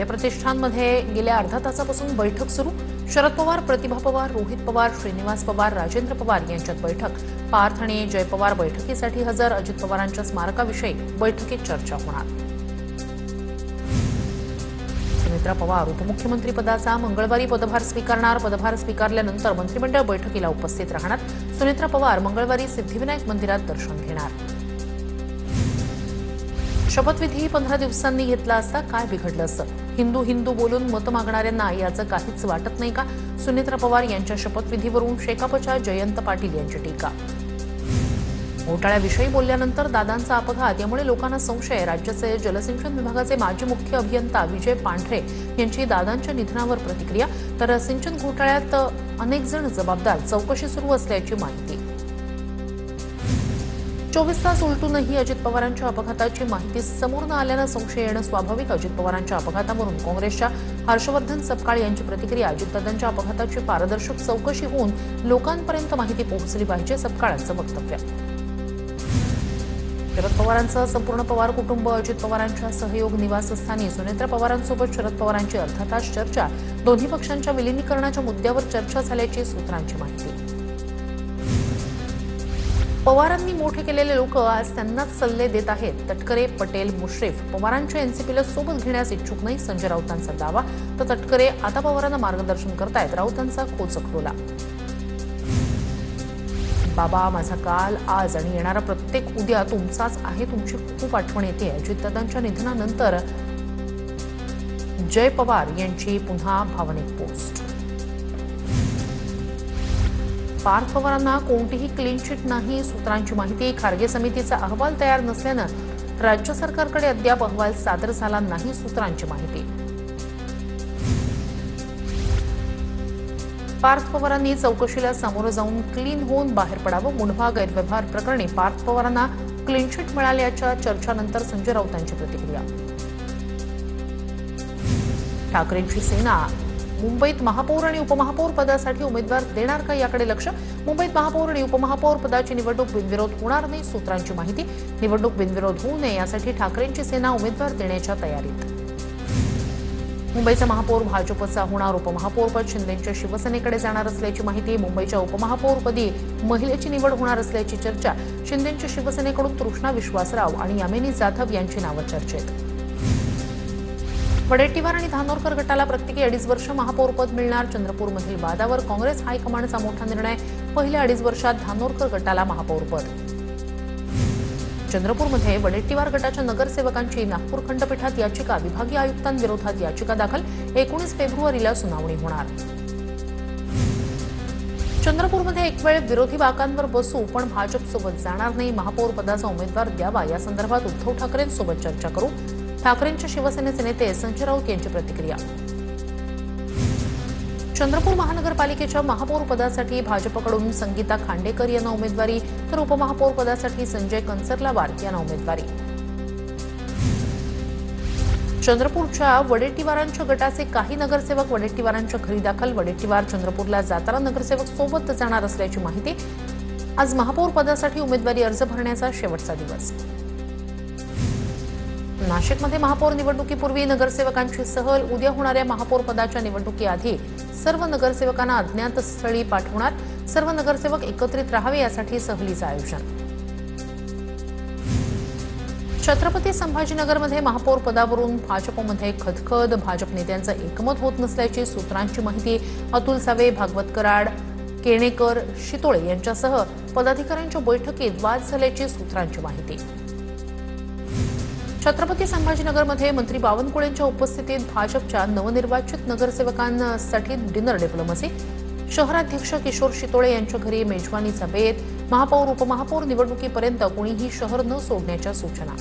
विद्या प्रतिष्ठानमध्ये गेल्या अर्धा तासापासून बैठक सुरू। शरद पवार, प्रतिभा पवार, रोहित पवार, श्रीनिवास पवार, राजेंद्र पवार यांच्यात बैठक। पार्थ आणि जय पवार बैठकीसाठी हजर। अजित पवारांच्या स्मारकाविषयी बैठकीत चर्चा होणार। सुनेत्रा पवार उपमुख्यमंत्री पदाचा मंगळवारी पदभार स्वीकारणार। पदभार स्वीकारल्यानंतर मंत्रिमंडळ बैठकीला उपस्थित राहणार। सुनेत्रा पवार मंगळवारी सिद्धिविनायक मंदिरात दर्शन घेणार। शपथविधी 15 दिवसांनी घेतला असता काय बिघडलं असतं? हिंदू हिंदू बोलून मत मागणाऱ्यांना याचं काहीच वाटत नाही का? सुनेत्रा पवार यांच्या शपथविधीवरून शेकापच्या जयंत पाटील यांची टीका। घोटाळ्याविषयी बोलल्यानंतर दादांचा अपघात यामुळे लोकांना संशय। राज्याचे जलसिंचन विभागाचे माजी मुख्य अभियंता विजय पांढरे यांची दादांच्या निधनावर प्रतिक्रिया। तर सिंचन घोटाळ्यात अनेक जण जबाबदार, चौकशी सुरू असल्याची माहिती। 24 तास उलटूनही अजित पवारांच्या अपघाताची माहिती समोर न आल्यानं संशय येणं स्वाभाविक। अजित पवारांच्या अपघातावरून काँग्रेसच्या हर्षवर्धन सपकाळ यांची प्रतिक्रिया। अजितदादांच्या अपघाताची पारदर्शक चौकशी होऊन लोकांपर्यंत माहिती पोहोचली पाहिजे, सपकाळांचं वक्तव्य। शरद पवारांचं संपूर्ण पवार कुटुंब अजित पवारांच्या सहयोग निवासस्थानी। सुनेत्रा पवारांसोबत शरद पवारांची अर्धा तास चर्चा। दोन्ही पक्षांच्या विलिनीकरणाच्या मुद्द्यावर चर्चा झाल्याची सूत्रांची माहिती। पवारांनी मोठे केलेले लोक आज त्यांनाच सल्ले देत आहेत। तटकरे, पटेल, मुश्रीफ पवारांच्या एनसीपीला सोबत घेण्यास इच्छुक नाही, संजय राऊतांचा दावा। तर तटकरे आता पवारांना मार्गदर्शन करतायत, राऊतांचा खोचक टोला। बाबा, माझा काल, आज आणि येणारा प्रत्येक उद्या तुमचाच आहे, तुमची खूप आठवण येते। अजितदादांच्या निधनानंतर जय पवार यांची पुन्हा भावनिक पोस्ट। पार्थ पवारांना कोणतीही क्लीन चिट नाही, सूत्रांची माहिती। खारगे समितीचा अहवाल तयार नसल्यानं राज्य सरकारकडे अद्याप अहवाल सादर झाला नाही, सूत्रांची माहिती। पार्थ पवारांनी चौकशीला सामोरं जाऊन क्लीन होऊन बाहेर पडावं। मुंढवा गैरव्यवहार प्रकरणी पार्थ पवारांना क्लीन चिट मिळाल्याच्या चर्चानंतर संजय राऊतांची प्रतिक्रिया। ठाकरेंची सेना मुंबईत महापौर आणि उपमहापौर पदासाठी उमेदवार देणार का याकडे लक्ष। मुंबईत महापौर आणि उपमहापौर पदाची निवडणूक बिनविरोध होणार नाही, सूत्रांची माहिती। निवडणूक बिनविरोध होऊ नये यासाठी ठाकरेंची सेना उमेदवार देण्याच्या तयारीत। मुंबईचा महापौर भाजपचा होणार, उपमहापौरपद शिंदेंच्या शिवसेनेकडे जाणार असल्याची माहिती। मुंबईच्या उपमहापौरपदी महिलेची निवड होणार असल्याची चर्चा। शिंदेंच्या शिवसेनेकडून तृष्णा विश्वासराव आणि यामिनी जाधव यांची नावं चर्चेत। वडेट्टीवार आणि धानोरकर गटाला प्रत्येकी 2.5 वर्ष महापौरपद मिळणार। चंद्रपूरमधील वादावर काँग्रेस हायकमांडचा मोठा निर्णय। पहिल्या 2.5 वर्षात धानोरकर गटाला महापौरपद। चंद्रपूरमध्ये वडेट्टीवार गटाच्या नगरसेवकांची नागपूर खंडपीठात याचिका। विभागीय आयुक्तांविरोधात याचिका दाखल। 19 फेब्रुवारीला सुनावणी होणार। चंद्रपूरमध्ये एक वेळ विरोधी बाकांवर बसू, पण भाजपसोबत जाणार नाही। महापौर पदाचा उमेदवार द्यावा या संदर्भात उद्धव ठाकरेंसोबत चर्चा करू। ठाकरेंच्या शिवसेनेचे नेते संजय राऊत यांची प्रतिक्रिया। चंद्रपूर महानगरपालिकेच्या महापौर पदासाठी भाजपकडून संगीता खांडेकर यांना उमेदवारी, तर उपमहापौर पदासाठी संजय कंसरलावार यांना उमेदवारी। चंद्रपूरच्या वडेट्टीवारांच्या गटाचे काही नगरसेवक वडेट्टीवारांच्या घरी दाखल। वडेट्टीवार चंद्रपूरला जाताना नगरसेवक सोबत जाणार असल्याची माहिती। आज महापौर पदासाठी उमेदवारी अर्ज भरण्याचा शेवटचा दिवस। नाशिकमध्ये महापौर निवडणुकीपूर्वी नगरसेवकांची सहल। उद्या होणाऱ्या महापौर पदाच्या निवडणुकीआधी सर्व नगरसेवकांना अज्ञात स्थळी पाठवणार। सर्व नगरसेवक एकत्रित राहावे यासाठी सहलीचं आयोजन। छत्रपती संभाजीनगरमध्ये महापौर पदावरून भाजपमध्ये खदखद। भाजप नेत्यांचं एकमत होत नसल्याची सूत्रांची माहिती। अतुल सावे, भागवत कराड, केणेकर, शितोळे यांच्यासह पदाधिकाऱ्यांच्या बैठकीत वाद झाल्याची सूत्रांची माहिती। छत्रपती संभाजीनगरमध्ये मंत्री बावनकुळेंच्या उपस्थितीत भाजपच्या नवनिर्वाचित नगरसेवकांसाठी डिनर डिप्लोमसी। शहराध्यक्ष किशोर शितोळे यांच्या घरी मेजवानीचा बेत। महापौर उपमहापौर निवडणुकीपर्यंत कोणीही शहर न सोडण्याच्या सूचना।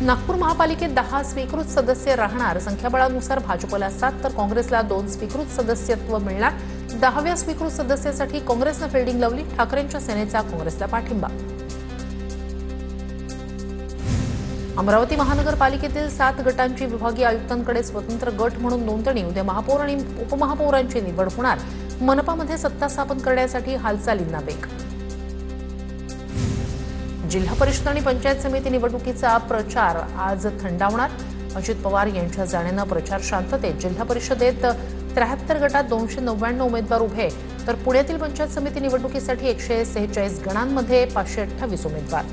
नागपूर महापालिकेत 10 स्वीकृत सदस्य राहणार। संख्याबळानुसार भाजपला 7 तर काँग्रेसला 2 स्वीकृत सदस्यत्व मिळणार। 10व्या स्वीकृत सदस्यासाठी काँग्रेसनं फिल्डिंग लावली। ठाकरेंच्या सेनेचा काँग्रेसला पाठिंबा। अमरावती महानगरपालिकेतील 7 गटांची विभागीय आयुक्तांकडे स्वतंत्र गट म्हणून नोंदणी। उद्या महापौर आणि उपमहापौरांची निवड होणार। मनपामध्ये सत्ता स्थापन करण्यासाठी हालचालींना वेग। जिल्हा परिषद आणि पंचायत समिती निवडणुकीचा प्रचार आज थंडावणार। अजित पवार यांच्या जाण्यानं प्रचार शांततेत. जिल्हा परिषदेत 73 गटात 299 उमेदवार उभे, तर पुण्यातील पंचायत समिती निवडणुकीसाठी 146 गणांमध्ये 528 उमेदवार.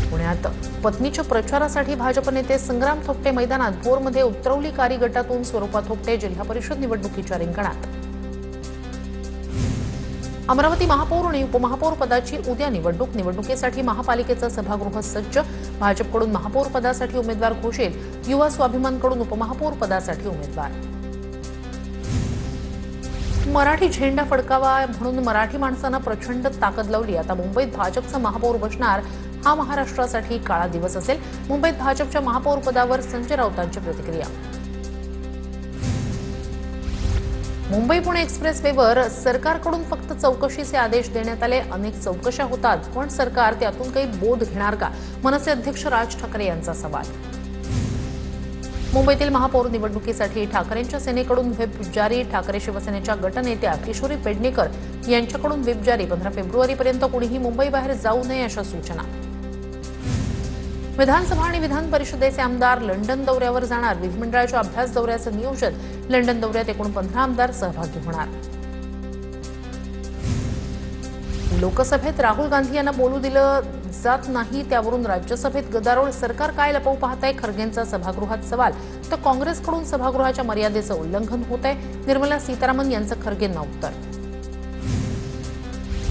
पुण्यात पत्नीच्या प्रचारासाठी भाजप नेते संग्राम थोपटे मैदानात. भोरमध्ये उतरवली कारी गटातून स्वरूपा थोपटे जिल्हा परिषद निवडणुकीच्या रिंगणात. अमरावती महापौर आणि उपमहापौर पदाची उद्या निवडणूक. निवडणुकीसाठी महापालिकेचं सभागृह सज्ज. भाजपकडून महापौर पदासाठी उमेदवार घोषित. युवा स्वाभिमानकडून उपमहापौर पदासाठी उमेदवार. मराठी झेंडा फडकावा म्हणून मराठी माणसांना प्रचंड ताकद लावली. आता मुंबईत भाजपचा महापौर बसणार. हा महाराष्ट्रासाठी काळा दिवस असेल. मुंबईत भाजपच्या महापौर पदावर संजय राऊतांची प्रतिक्रिया. मुंबई पुणे एक्सप्रेसवेवर सरकारकडून फक्त चौकशीचे आदेश देण्यात आले. अनेक चौकशा होतात, पण सरकार त्यातून काही बोध घेणार का? मनसे अध्यक्ष राज ठाकरे यांचा सवाल. मुंबईतील महापौर निवडणुकीसाठी ठाकरेंच्या सेनेकडून व्हिप जारी. ठाकरे शिवसेनेच्या गटनेत्या किशोरी पेडणेकर यांच्याकडून व्हिप जारी. 15 फेब्रुवारीपर्यंत कुणीही मुंबईबाहेर जाऊ नये अशा सूचना. विधानसभा आणि विधान परिषदेचे आमदार लंडन दौऱ्यावर जाणार. विधिमंडळाच्या अभ्यास दौऱ्याचं नियोजन. लंडन दौऱ्यात एकूण 15 आमदार सहभागी होणार. लोकसभेत राहुल गांधी यांना बोलू दिलं जात नाही, त्यावरून राज्यसभेत गदारोळ. सरकार काय लपवू पाहतंय? खरगेंचा सभागृहात सवाल. तर काँग्रेसकडून सभागृहाच्या मर्यादेचं उल्लंघन होत आहे. निर्मला सीतारामन यांचं खरगेंना उत्तर.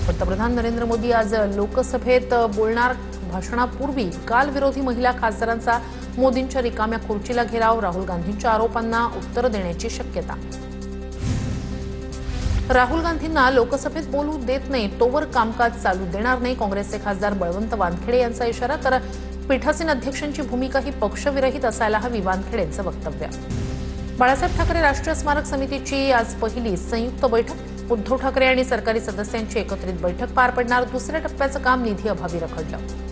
पंतप्रधान नरेंद्र मोदी आज लोकसभेत बोलणार. भाषणापूर्वी काल विरोधी महिला खासदारांचा मोदींच्या रिकाम्या खुर्चीला घेराव. राहुल गांधींच्या आरोपांना उत्तर देण्याची शक्यता. राहुल गांधींना लोकसभेत बोलू देत नाही तोवर कामकाज चालू देणार नाही. काँग्रेसचे खासदार बळवंत वानखेडे यांचा इशारा. तर पीठासीन अध्यक्षांची भूमिका ही पक्षविरहित असायला हवी, वानखेडेंचं वक्तव्य. बाळासाहेब ठाकरे राष्ट्रीय स्मारक समितीची आज पहिली संयुक्त बैठक. उद्धव ठाकरे आणि सरकारी सदस्यांची एकत्रित बैठक पार पडणार. दुसऱ्या टप्प्याचं काम निधी अभावी रखडलं.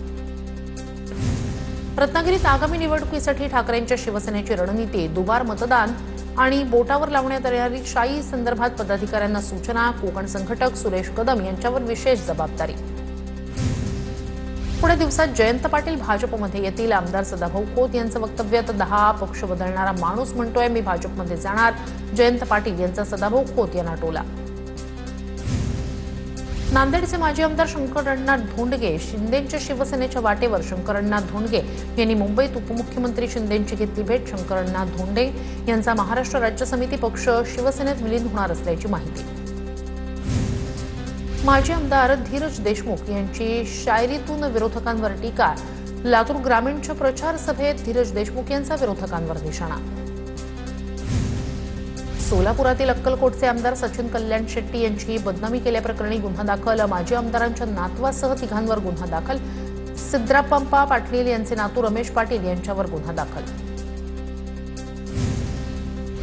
रत्नागिरीत आगामी निवडणुकीसाठी ठाकरेंच्या शिवसेनेची रणनीती. दुबार मतदान आणि बोटावर लावण्यात येणारी शाई संदर्भात पदाधिकाऱ्यांना सूचना. कोकण संघटक सुरेश कदम यांच्यावर विशेष जबाबदारी. पुढे दिवसात जयंत पाटील भाजपमध्ये येतील. आमदार सदाभाऊ खोत यांचं वक्तव्य. तर 10 पक्ष बदलणारा माणूस म्हणतोय मी भाजपमध्ये जाणार. जयंत पाटील यांचा सदाभाऊ खोत यांना टोला. नांदेडचे माजी आमदार शंकरअण्णा धोंडगे शिंदेंच्या शिवसेनेच्या वाटेवर. शंकरअण्णा धोंडगे यांनी मुंबईत उपमुख्यमंत्री शिंदेंची घेतली भेट. शंकरअण्णा धोंडगे यांचा महाराष्ट्र राज्य समिती पक्ष शिवसेनेत विलीन होणार असल्याची माहिती. माजी आमदार धीरज देशमुख यांची शायरीतून विरोधकांवर टीका. लातूर ग्रामीणच्या प्रचार सभेत धीरज देशमुख यांचा विरोधकांवर निशाणा. सोलापुरातील अक्कलकोटचे आमदार सचिन कल्याण शेट्टी यांची बदनामी केल्याप्रकरणी गुन्हा दाखल. माजी आमदारांच्या नातवासह तिघांवर गुन्हा दाखल. सिद्रापंपा पाटील यांचे नातू रमेश पाटील यांच्यावर गुन्हा दाखल.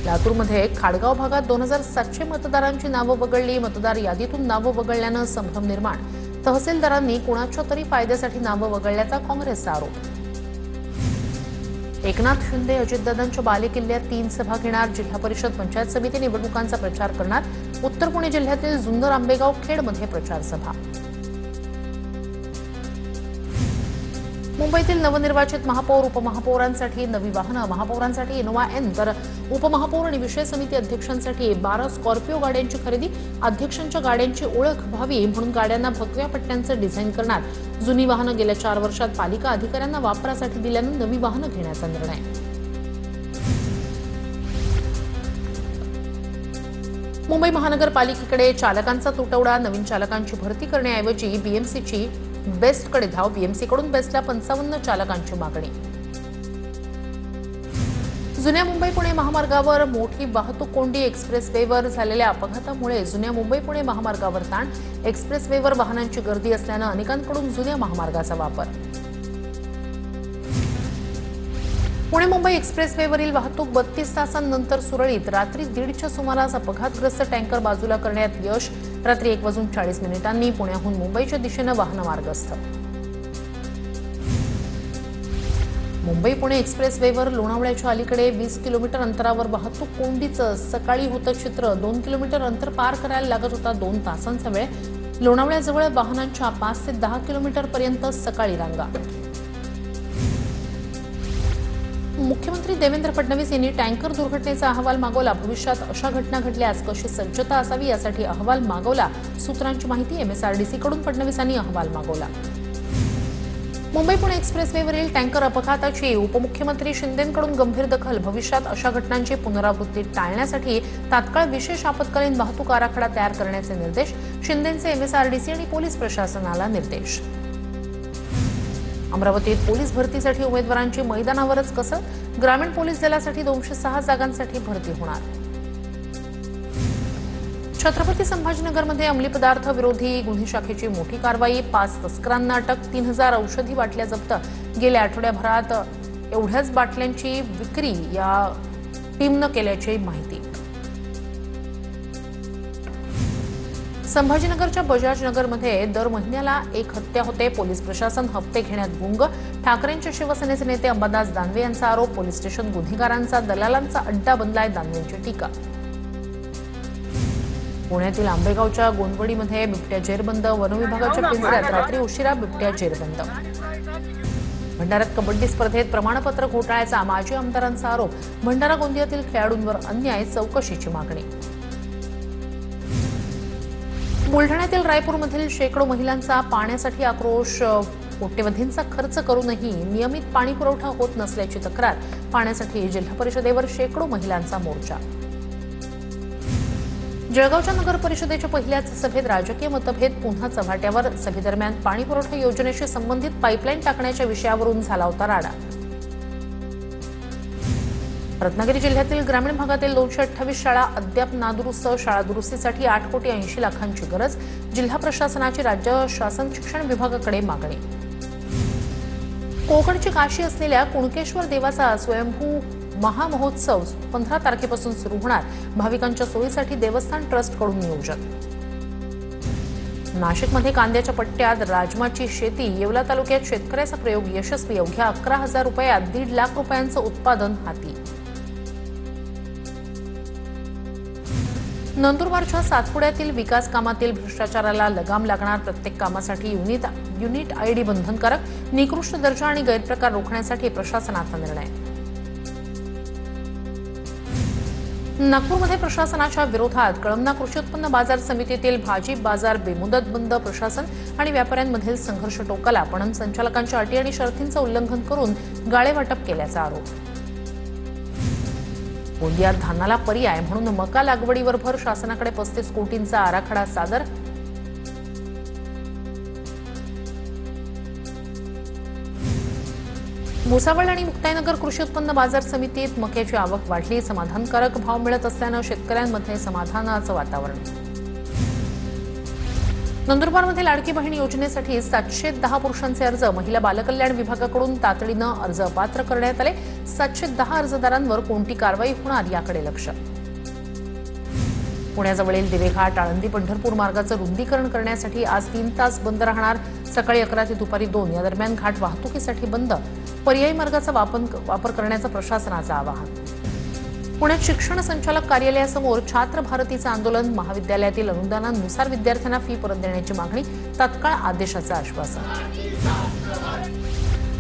लातूरमध्ये खाडगाव भागात 2700 मतदारांची नावं वगळली. मतदार यादीतून नावं वगळल्यानं संभ्रम निर्माण. तहसीलदारांनी कुणाच्या तरी फायद्यासाठी नावं वगळल्याचा काँग्रेसचा आरोप. एकनाथ शिंदे अजितदादांच्या बालेकिल्ल्यात 3 सभा घेणार. जिल्हा परिषद पंचायत समिती निवडणुकांचा प्रचार करणार. उत्तर पुणे जिल्ह्यातील जुन्नर आंबेगाव खेडमध्ये प्रचार सभा. मुंबईतील नवनिर्वाचित महापौर उपमहापौरांसाठी नवी वाहनं. महापौरांसाठी इनोव्हा एन, तर उपमहापौर आणि विषय समिती अध्यक्षांसाठी 12 स्कॉर्पिओ गाड्यांची खरेदी. अध्यक्षांच्या गाड्यांची ओळख व्हावी म्हणून गाड्यांना भगव्या पट्ट्यांचं डिझाईन करणार. जुनी वाहनं गेल्या 4 वर्षात पालिका अधिकाऱ्यांना वापरासाठी दिल्यानं नवी वाहनं घेण्याचा निर्णय. मुंबई महानगरपालिकेकडे चालकांचा तुटवडा. नवीन चालकांची भरती करण्याऐवजी बीएमसीची बेस्टकडे धाव. बीएमसीकडून बेस्टला 55 चालकांची मागणी. जुन्या मुंबई पुणे महामार्गावर मोठी वाहतूक कोंडी. एक्सप्रेसवेवर झालेल्या अपघातामुळे जुन्या मुंबई पुणे महामार्गावर ताण. एक्सप्रेसवेवर वाहनांची गर्दी असल्यानं अनेकांकडून जुन्या महामार्गाचा वापर. पुणे मुंबई एक्सप्रेसवेवरील वाहतूक 32 तासांनंतर सुरळीत. रात्री 1:30च्या सुमारास अपघातग्रस्त टँकर बाजूला करण्यात यश. रात्री 1:40 पुण्याहून मुंबईच्या दिशेनं वाहनं मार्गस्थ. मुंबई पुणे एक्सप्रेसवेवर लोणावळ्याच्या अलीकडे 20 किलोमीटर अंतरावर वाहतूक कोंडीचं सकाळी होतं चित्र. 2 किलोमीटर अंतर पार करायला लागत होता 2 तासांचा वेळ. लोणावळ्याजवळ वाहनांच्या 5 ते 10 किलोमीटर पर्यंत सकाळी रांगा. मुख्यमंत्री देवेंद्र फडणवीस यांनी टँकर दुर्घटनेचा अहवाल मागवला। भविष्यात अशा घटना घडल्यास कशी सज्जता असावी यासाठी अहवाल मागवला। सूत्रांची माहिती MSRDC कडून फडणवीसांनी अहवाल मागवला। मुंबई पुणे एक्सप्रेसवेवरील टँकर अपघाताची उपमुख्यमंत्री शिंदेंकडून गंभीर दखल। भविष्यात अशा घटनांची पुनरावृत्ती टाळण्यासाठी तात्काळ विशेष आपत्कालीन वाहतूक आराखडा तयार करण्याचे निर्देश। शिंदेंचे MSRDC आणि पोलीस प्रशासनाला निर्देश। अमरावतीत पोलीस भरतीसाठी उमेदवारांची मैदानावरच कसरत। ग्रामीण पोलीस दलासाठी 206 जागांसाठी भरती होणार। छत्रपती संभाजीनगरमध्ये अंमली पदार्थ विरोधी गुन्हे शाखेची मोठी कारवाई। 5 तस्करांना अटक। 3000 औषधी बाटल्या जप्त। गेल्या आठवड्याभरात एवढ्याच बाटल्यांची विक्री या टीमनं केल्याची माहिती। संभाजीनगरच्या बजाजनगरमध्ये दर महिन्याला एक हत्या होते। पोलीस प्रशासन हप्ते घेण्यात गुंग। ठाकरेंच्या शिवसेनेचे नेते अंबादास दानवे यांचा आरोप। पोलीस स्टेशन गुन्हेगारांचा दलालांचा अड्डा बनलाय, दानवेंची टीका। पुण्यातील आंबेगावच्या गोंदवडीमध्ये बिबट्या जेरबंद। वनविभागाच्या पिंजऱ्यात रात्री उशिरा बिबट्या जेरबंद। भंडाऱ्यात कबड्डी स्पर्धेत प्रमाणपत्र घोटाळ्याचा माजी आमदारांचा आरोप। भंडारा गोंदियातील खेळाडूंवर अन्याय, चौकशीची मागणी। बुलढाण्यातील रायपूरमधील शेकडो महिलांचा पाण्यासाठी आक्रोश। कोट्यवधींचा खर्च करूनही नियमित पाणी पुरवठा होत नसल्याची तक्रार। पाण्यासाठी जिल्हा परिषदेवर शेकडो महिलांचा मोर्चा। जळगावच्या नगर परिषदेच्या पहिल्याच सभेत राजकीय मतभेद पुन्हा चव्हाट्यावर। सभेदरम्यान पाणी पुरवठा योजनेशी संबंधित पाईपलाईन टाकण्याच्या विषयावरून झाला होता राडा। रत्नागिरी जिल्ह्यातील ग्रामीण भागातील 228 शाळा अद्याप नादुरुस्त। शाळा दुरुस्तीसाठी 8,80,00,000ची गरज। जिल्हा प्रशासनाची राज्य शासन शिक्षण विभागाकडे मागणी। कोकणची काशी असलेल्या कुणकेश्वर देवाचा स्वयंभू महामहोत्सव 15 तारखेपासून सुरू होणार। भाविकांच्या सोयीसाठी देवस्थान ट्रस्टकडून नियोजन। नाशिकमध्ये कांद्याच्या पट्ट्यात राजमाची शेती। येवला तालुक्यात शेतकऱ्याचा प्रयोग यशस्वी। अवघ्या 11,000 रुपयात 1.5 लाख रुपयांचं उत्पादन हाती। नंदुरबारच्या सातपुड्यातील विकास कामातील भ्रष्टाचाराला लगाम लागणार। प्रत्येक कामासाठी युनिट ID बंधनकारक। निकृष्ट दर्जा आणि गैरप्रकार रोखण्यासाठी प्रशासनाचा निर्णय। नागपूरमध्ये प्रशासनाच्या विरोधात कळमना कृषी उत्पन्न बाजार समितीतील भाजी बाजार बेमुदत बंद। प्रशासन आणि व्यापाऱ्यांमधील संघर्ष टोकाला। पणन संचालकांच्या अटी आणि शर्तींचं उल्लंघन करून गाळे वाटप केल्याचा आरोप। गोंदियात धानाला पर्याय म्हणून मका लागवडीवर भर। शासनाकडे 35 कोटींचा आराखडा सादर। भुसावळ आणि मुक्ताईनगर कृषी उत्पन्न बाजार समितीत मक्याची आवक वाढली। समाधानकारक भाव मिळत असल्यानं शेतकऱ्यांमध्ये समाधानाचं वातावरण। नंदुरबारमध्ये लाडकी बहीण योजनेसाठी 710 पुरुषांचे अर्ज। महिला बालकल्याण विभागाकडून तातडीनं अर्ज अपात्र करण्यात आले। 710 अर्जदारांवर कोणती कारवाई होणार याकडे लक्ष। पुण्याजवळील दिवेघाट आळंदी पंढरपूर मार्गाचं रुंदीकरण करण्यासाठी आज 3 तास बंद राहणार। सकाळी 11 ते दुपारी 2 या दरम्यान घाट वाहतुकीसाठी बंद। पर्यायी मार्गाचा वापर करण्याचं प्रशासनाचं आवाहन। पुण्यात शिक्षण संचालक कार्यालयासमोर छात्र भारतीचं आंदोलन। महाविद्यालयातील अनुदानानुसार विद्यार्थ्यांना फी परत देण्याची मागणी। तात्काळ आदेशाचं आश्वासन।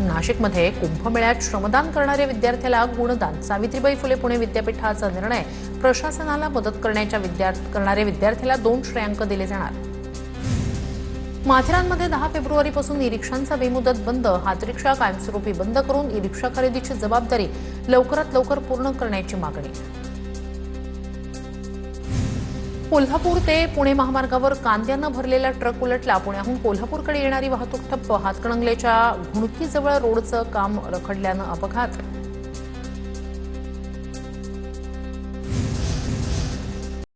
नाशिकमध्ये कुंभमेळ्यात श्रमदान करणाऱ्या विद्यार्थ्याला गुणदान। सावित्रीबाई फुले पुणे विद्यापीठाचा निर्णय। प्रशासनाला मदत करणाऱ्या विद्यार्थ्याला 2 श्रेयांक दिले जाणार। माथेरानमध्ये 10 फेब्रुवारीपासून ई-रिक्षांचा बेमुदत बंद। हातरिक्षा कायमस्वरूपी बंद करून ई-रिक्षा खरेदीची जबाबदारी लवकरात लवकर पूर्ण करण्याची मागणी। कोल्हापूर ते पुणे महामार्गावर कांद्यानं भरलेला ट्रक उलटला। पुण्याहून कोल्हापूरकडे येणारी वाहतूक ठप्प। हातकणंगलेच्या घुणकीजवळ रोडचं काम रखडल्यानं अपघात।